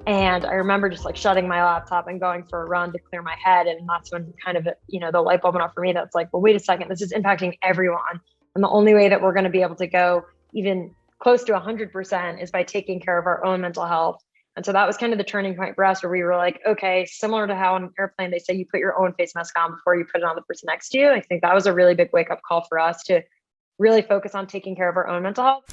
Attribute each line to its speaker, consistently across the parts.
Speaker 1: And I remember just like shutting my laptop and going for a run to clear my head. And that's when kind of, the light bulb went off for me. That's like, well, wait a second, this is impacting everyone. And the only way that we're going to be able to go even close to 100% is by taking care of our own mental health. And so that was kind of the turning point for us, where we were like, okay, similar to how on an airplane, they say you put your own face mask on before you put it on the person next to you. I think that was a really big wake up call for us to really focus on taking care of our own mental health.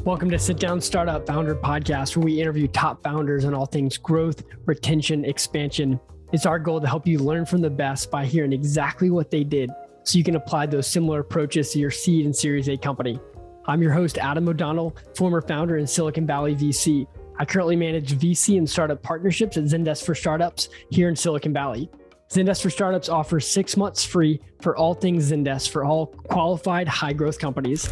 Speaker 2: Welcome to Sit Down Startup Founder Podcast, where we interview top founders on all things growth, retention, expansion. It's our goal to help you learn from the best by hearing exactly what they did so you can apply those similar approaches to your seed and Series A company. I'm your host, Adam O'Donnell, former founder in Silicon Valley VC. I currently manage VC and startup partnerships at Zendesk for Startups here in Silicon Valley. Zendesk for Startups offers 6 months free for all things Zendesk for all qualified high-growth companies.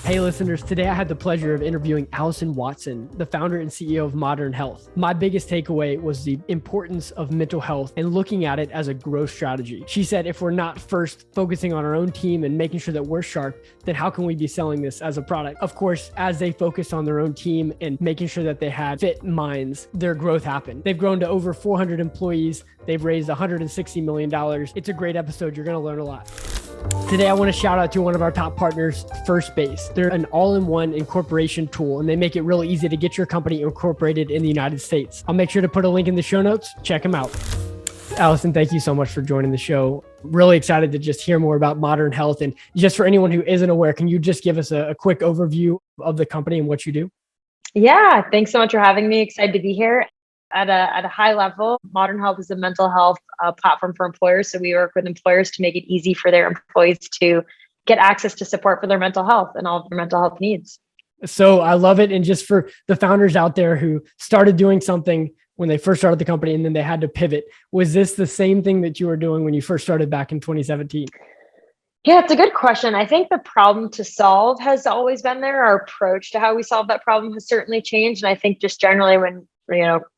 Speaker 2: Hey listeners, today I had the pleasure of interviewing Alyson Watson, the founder and CEO of Modern Health. My biggest takeaway was the importance of mental health and looking at it as a growth strategy. She said, if we're not first focusing on our own team and making sure that we're sharp, then how can we be selling this as a product? Of course, as they focused on their own team and making sure that they had fit minds, their growth happened. They've grown to over 400 employees. They've raised $160 million. It's a great episode. You're going to learn a lot. Today, I want to shout out to one of our top partners, First Base. They're an all-in-one incorporation tool, and they make it really easy to get your company incorporated in the United States. I'll make sure to put a link in the show notes. Check them out. Alyson, thank you so much for joining the show. Really excited to just hear more about Modern Health. And just for anyone who isn't aware, can you just give us a quick overview of the company and what you do?
Speaker 1: Yeah, thanks so much for having me. Excited to be here. At a high level, Modern Health is a mental health platform for employers. So we work with employers to make it easy for their employees to get access to support for their mental health and all of their mental health needs.
Speaker 2: So I love it. And just for the founders out there who started doing something when they first started the company and then they had to pivot, was this the same thing that you were doing when you first started back in 2017?
Speaker 1: Yeah, it's a good question. I think the problem to solve has always been there. Our approach to how we solve that problem has certainly changed. And I think just generally when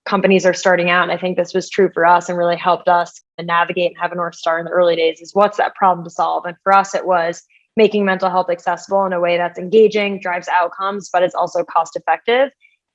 Speaker 1: companies are starting out, and I think this was true for us and really helped us navigate and have a North Star in the early days, is what's that problem to solve? And for us, it was making mental health accessible in a way that's engaging, drives outcomes, but it's also cost effective.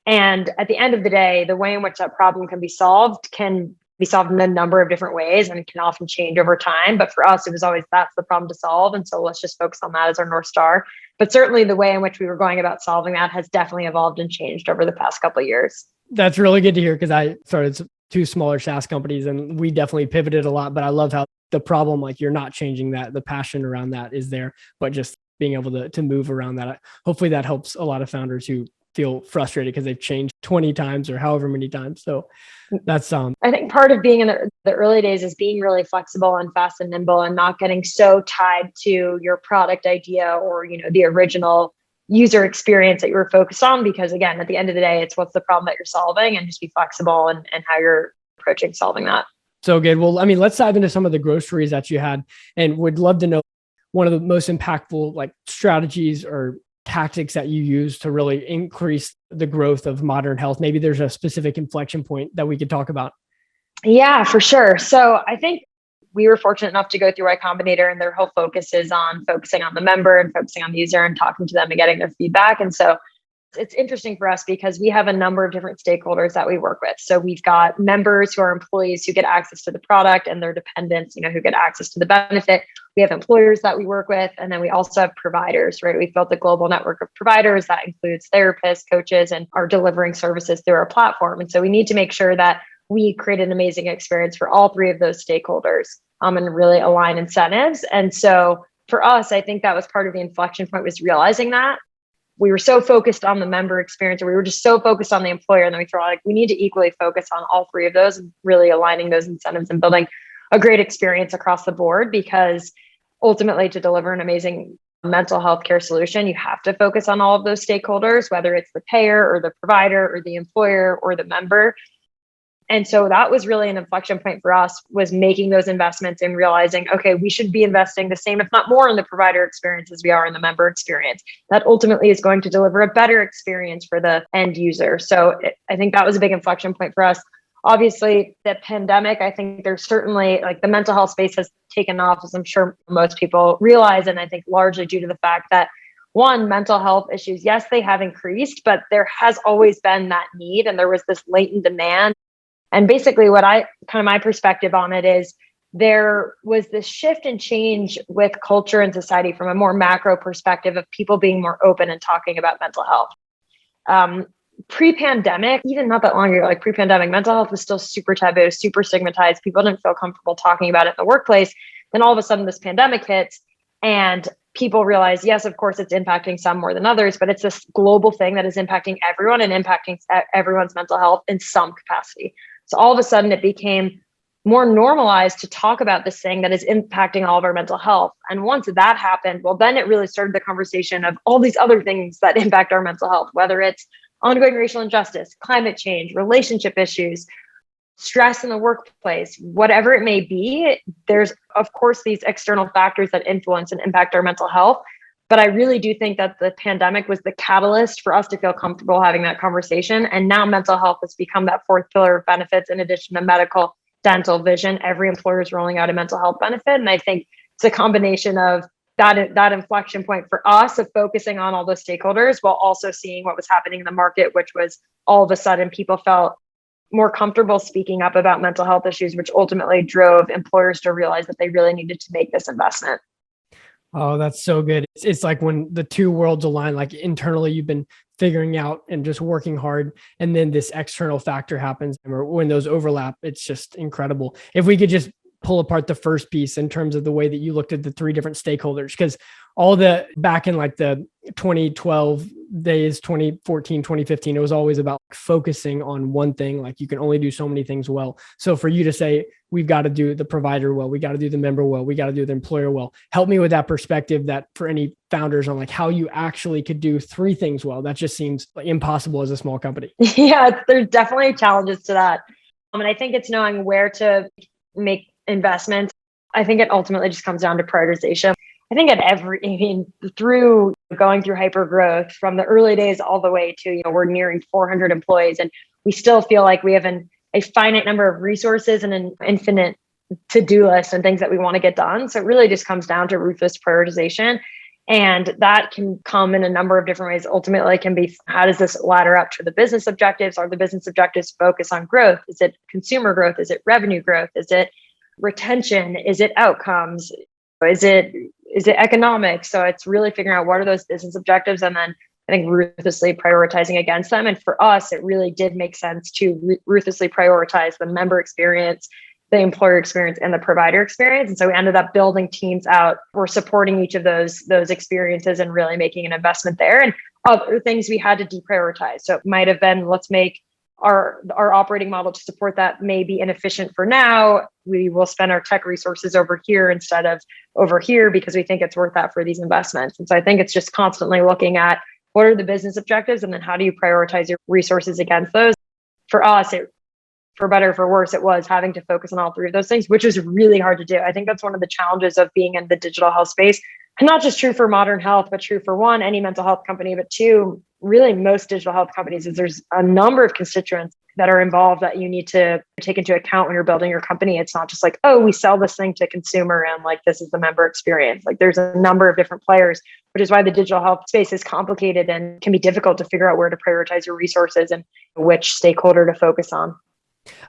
Speaker 1: And at the end of the day, the way in which that problem can be solved in a number of different ways, and it can often change over time. But for us, it was always, that's the problem to solve. And so let's just focus on that as our North Star. But certainly the way in which we were going about solving that has definitely evolved and changed over the past couple of years.
Speaker 2: That's really good to hear, because I started 2 smaller SaaS companies and we definitely pivoted a lot, but I love how the problem, like you're not changing that, the passion around that is there, but just being able to move around that. Hopefully that helps a lot of founders who feel frustrated because they've changed 20 times or however many times. So that's I
Speaker 1: think part of being in the early days is being really flexible and fast and nimble and not getting so tied to your product idea or, the original user experience that you were focused on. Because again, at the end of the day, it's what's the problem that you're solving, and just be flexible and how you're approaching solving that.
Speaker 2: So good. Well, let's dive into some of the growth stories that you had, and would love to know one of the most impactful strategies or tactics that you use to really increase the growth of Modern Health. Maybe there's a specific inflection point that we could talk about.
Speaker 1: Yeah, for sure. So I think we were fortunate enough to go through Y Combinator, and their whole focus is on focusing on the member and focusing on the user and talking to them and getting their feedback. And so it's interesting for us because we have a number of different stakeholders that we work with. So we've got members who are employees who get access to the product, and their dependents, who get access to the benefit. We have employers that we work with, and then we also have providers, right? We've built a global network of providers that includes therapists, coaches, and are delivering services through our platform. And so we need to make sure that we create an amazing experience for all 3 of those stakeholders, and really align incentives. And so for us, I think that was part of the inflection point, was realizing that we were so focused on the member experience, or we were just so focused on the employer. And then we thought, we need to equally focus on all 3 of those and really aligning those incentives and building a great experience across the board. Because ultimately, to deliver an amazing mental health care solution, you have to focus on all of those stakeholders, whether it's the payer or the provider or the employer or the member. And so that was really an inflection point for us, was making those investments and realizing, okay, we should be investing the same, if not more, in the provider experience as we are in the member experience. That ultimately is going to deliver a better experience for the end user. So I think that was a big inflection point for us. Obviously, the pandemic, I think there's certainly the mental health space has taken off, as I'm sure most people realize. And I think largely due to the fact that one, mental health issues, yes, they have increased, but there has always been that need and there was this latent demand. And basically my perspective on it is there was this shift and change with culture and society from a more macro perspective of people being more open and talking about mental health. Pre-pandemic, even not that long ago, like pre-pandemic, mental health was still super taboo, super stigmatized. People didn't feel comfortable talking about it in the workplace. Then all of a sudden this pandemic hits and people realize, yes, of course, it's impacting some more than others, but it's this global thing that is impacting everyone and impacting everyone's mental health in some capacity. So all of a sudden it became more normalized to talk about this thing that is impacting all of our mental health. And once that happened, well, then it really started the conversation of all these other things that impact our mental health, whether it's ongoing racial injustice, climate change, relationship issues, stress in the workplace, whatever it may be. There's, of course, these external factors that influence and impact our mental health. But I really do think that the pandemic was the catalyst for us to feel comfortable having that conversation. And now mental health has become that fourth pillar of benefits in addition to medical, dental, vision. Every employer is rolling out a mental health benefit. And I think it's a combination of that inflection point for us of focusing on all those stakeholders while also seeing what was happening in the market, which was all of a sudden people felt more comfortable speaking up about mental health issues, which ultimately drove employers to realize that they really needed to make this investment.
Speaker 2: Oh, that's so good. It's like when the two worlds align, like internally you've been figuring out and just working hard, and then this external factor happens, or when those overlap, it's just incredible. If we could just pull apart the first piece in terms of the way that you looked at the three different stakeholders, because all the back in like the 2012 days, 2014, 2015, it was always about focusing on one thing. Like you can only do so many things well. So for you to say, we've got to do the provider well, we got to do the member well, we got to do the employer well. Help me with that perspective, that for any founders on like how you actually could do three things well. That just seems impossible as a small company.
Speaker 1: Yeah, there's definitely challenges to that. And I think it's knowing where to make investments. I think it ultimately just comes down to prioritization. I think through going through hyper growth from the early days all the way to, we're nearing 400 employees and we still feel like we have a finite number of resources and an infinite to-do list and things that we want to get done. So it really just comes down to ruthless prioritization. And that can come in a number of different ways. Ultimately, it can be, how does this ladder up to the business objectives? Are the business objectives focused on growth? Is it consumer growth? Is it revenue growth? Is it retention? Is it outcomes? Is it economics? So it's really figuring out what are those business objectives and then I think ruthlessly prioritizing against them. And for us, it really did make sense to ruthlessly prioritize the member experience, the employer experience, and the provider experience. And so we ended up building teams out. We're supporting each of those experiences and really making an investment there. And other things we had to deprioritize. So it might have been, let's make our operating model to support that may be inefficient for now. We will spend our tech resources over here instead of over here because we think it's worth that for these investments. And so I think it's just constantly looking at what are the business objectives and then how do you prioritize your resources against those. For us, for better or for worse, it was having to focus on all three of those things, which was really hard to do. I think that's one of the challenges of being in the digital health space. And not just true for modern health, but true for one, any mental health company, but two, really most digital health companies is there's a number of constituents that are involved that you need to take into account when you're building your company. It's not just like, oh, we sell this thing to consumer and like, this is the member experience. Like there's a number of different players, which is why the digital health space is complicated and can be difficult to figure out where to prioritize your resources and which stakeholder to focus on.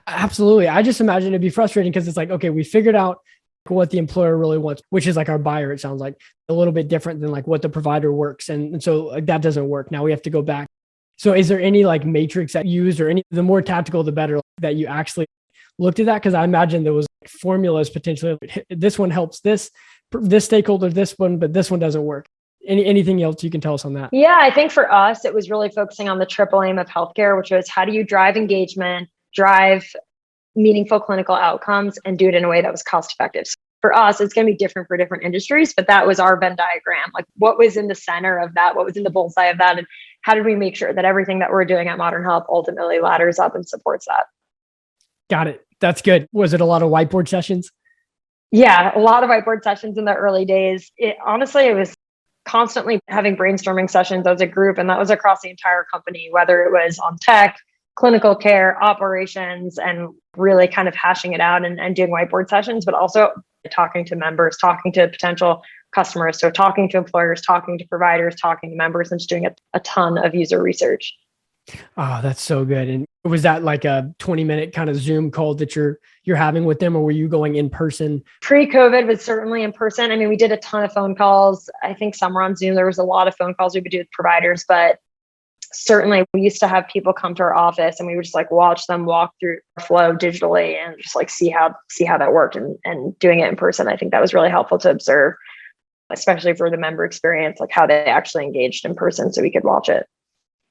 Speaker 2: Absolutely. I just imagine it'd be frustrating because it's like, okay, we figured out what the employer really wants, which is like our buyer. It sounds like a little bit different than like what the provider works. And so like, that doesn't work. Now we have to go back. So is there any like matrix that you used or the more tactical, the better that you actually looked at that? Cause I imagine there was formulas potentially. This one helps this stakeholder, this one, but this one doesn't work. Anything else you can tell us on that?
Speaker 1: Yeah, I think for us, it was really focusing on the triple aim of healthcare, which was how do you drive engagement, drive meaningful clinical outcomes, and do it in a way that was cost effective. So for us, it's going to be different for different industries, but that was our Venn diagram. Like what was in the center of that? What was in the bullseye of that? And how did we make sure that everything that we're doing at Modern Health ultimately ladders up and supports that?
Speaker 2: Got it. That's good. Was it a lot of whiteboard sessions?
Speaker 1: Yeah, a lot of whiteboard sessions in the early days. Honestly, it was constantly having brainstorming sessions as a group, and that was across the entire company, whether it was on tech, clinical care, operations, and really kind of hashing it out and doing whiteboard sessions, but also talking to members, talking to potential customers. So talking to employers, talking to providers, talking to members, and just doing a ton of user research.
Speaker 2: Oh, that's so good. And was that like a 20-minute kind of Zoom call that you're having with them, or were you going in person?
Speaker 1: Pre-COVID was certainly in person. I mean, we did a ton of phone calls. I think some were on Zoom. There was a lot of phone calls we would do with providers, but certainly we used to have people come to our office and we would just like watch them walk through our flow digitally and just like see how that worked, and doing it in person. I think that was really helpful to observe, especially for the member experience, like how they actually engaged in person so we could watch it.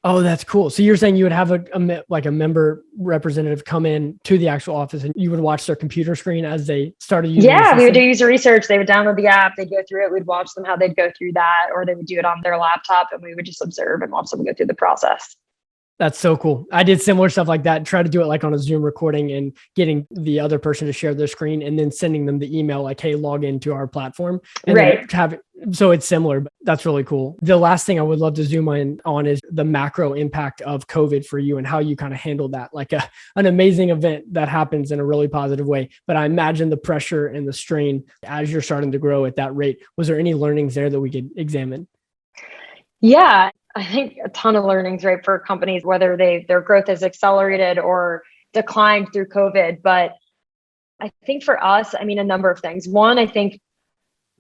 Speaker 2: Oh, that's cool. So you're saying you would have a member representative come in to the actual office and you would watch their computer screen as they started using the system?
Speaker 1: We would do user research. They would download the app, they'd go through it. We'd watch them how they'd go through that, or they would do it on their laptop and we would just observe and watch them go through the process.
Speaker 2: That's so cool. I did similar stuff like that. Try to do it like on a Zoom recording and getting the other person to share their screen and then sending them the email like, hey, log into our platform. And
Speaker 1: right.
Speaker 2: So it's similar, but that's really cool. The last thing I would love to zoom in on is the macro impact of COVID for you and how you kind of handled that, like an amazing event that happens in a really positive way. But I imagine the pressure and the strain as you're starting to grow at that rate. Was there any learnings there that we could examine?
Speaker 1: Yeah, I think a ton of learnings, right, for companies, whether their growth has accelerated or declined through COVID. But I think for us, I mean, a number of things. One, I think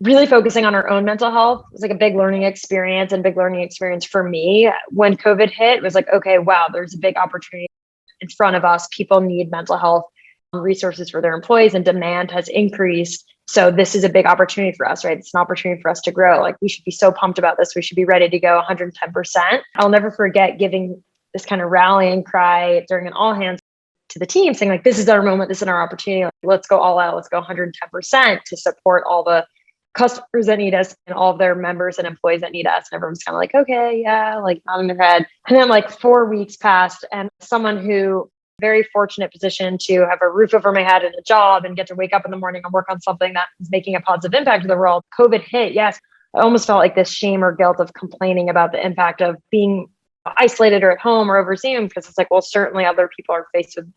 Speaker 1: really focusing on our own mental health was like a big learning experience for me. When COVID hit, it was like, okay, wow, there's a big opportunity in front of us. People need mental health resources for their employees and demand has increased. So this is a big opportunity for us, right? It's an opportunity for us to grow. Like we should be so pumped about this. We should be ready to go 110%. I'll never forget giving this kind of rallying cry during an all hands to the team saying like, this is our moment. This is our opportunity. Like, let's go all out. Let's go 110% to support all the customers that need us and all of their members and employees that need us. And everyone's kind of like, okay, yeah, like nodding their head. And then like 4 weeks passed and someone who very fortunate position to have a roof over my head and a job and get to wake up in the morning and work on something that is making a positive impact to the world. COVID hit. Yes. I almost felt like this shame or guilt of complaining about the impact of being isolated or at home or over Zoom, because it's like, well, certainly other people are faced with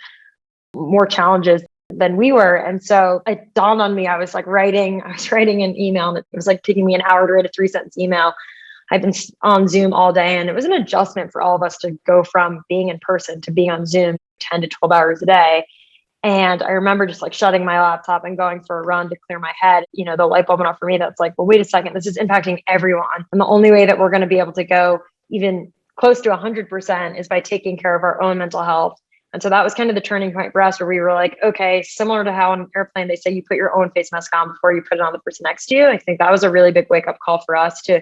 Speaker 1: more challenges than we were. And so it dawned on me, I was writing an email and it was like taking me an hour to write a 3-sentence email. I've been on Zoom all day and it was an adjustment for all of us to go from being in person to being on Zoom 10 to 12 hours a day. And I remember just like shutting my laptop and going for a run to clear my head. You know, the light bulb went off for me. That's like, well, wait a second, this is impacting everyone. And the only way that we're going to be able to go even close to 100% is by taking care of our own mental health. And so that was kind of the turning point for us where we were like, okay, similar to how on an airplane, they say you put your own face mask on before you put it on the person next to you. I think that was a really big wake up call for us to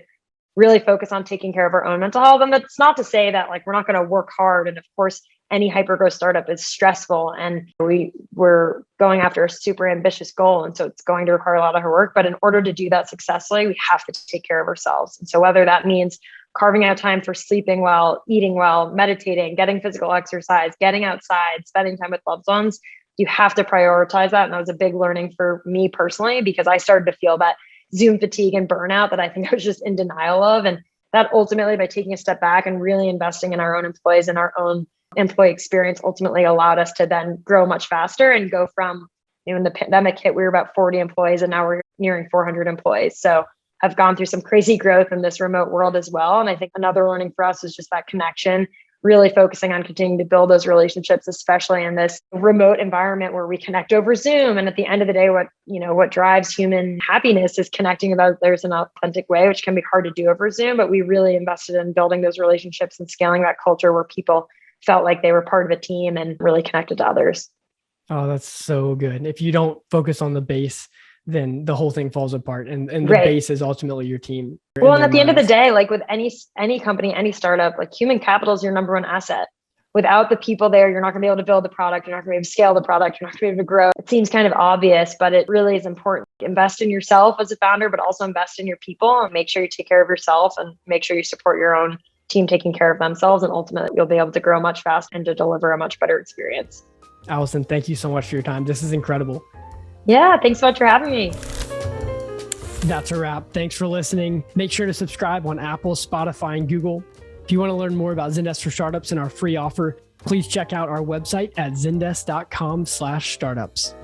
Speaker 1: really focus on taking care of our own mental health. And that's not to say that like, we're not going to work hard. And of course, any hypergrowth startup is stressful and we're going after a super ambitious goal. And so it's going to require a lot of hard work, but in order to do that successfully, we have to take care of ourselves. And so whether that means carving out time for sleeping well, eating well, meditating, getting physical exercise, getting outside, spending time with loved ones, you have to prioritize that. And that was a big learning for me personally, because I started to feel that Zoom fatigue and burnout that I think I was just in denial of. And that ultimately, by taking a step back and really investing in our own employees and our own employee experience, ultimately allowed us to then grow much faster and go from, you know, when the pandemic hit, we were about 40 employees and now we're nearing 400 employees. So I've gone through some crazy growth in this remote world as well. And I think another learning for us is just that connection, really focusing on continuing to build those relationships, especially in this remote environment where we connect over Zoom. And at the end of the day, what drives human happiness is connecting with others in an authentic way, which can be hard to do over Zoom. But we really invested in building those relationships and scaling that culture where people felt like they were part of a team and really connected to others.
Speaker 2: Oh, that's so good. If you don't focus on the base, then the whole thing falls apart. And the
Speaker 1: right.
Speaker 2: base is ultimately your team.
Speaker 1: Well, and at the end of the day, like with any company, any startup, like human capital is your number one asset. Without the people there, you're not going to be able to build the product. You're not going to be able to scale the product. You're not going to be able to grow. It seems kind of obvious, but it really is important. Invest in yourself as a founder, but also invest in your people and make sure you take care of yourself and make sure you support your own team taking care of themselves. And ultimately, you'll be able to grow much faster and to deliver a much better experience.
Speaker 2: Alyson, thank you so much for your time. This is incredible.
Speaker 1: Yeah, thanks so much for having me.
Speaker 2: That's a wrap. Thanks for listening. Make sure to subscribe on Apple, Spotify, and Google. If you want to learn more about Zendesk for Startups and our free offer, please check out our website at zendesk.com/startups.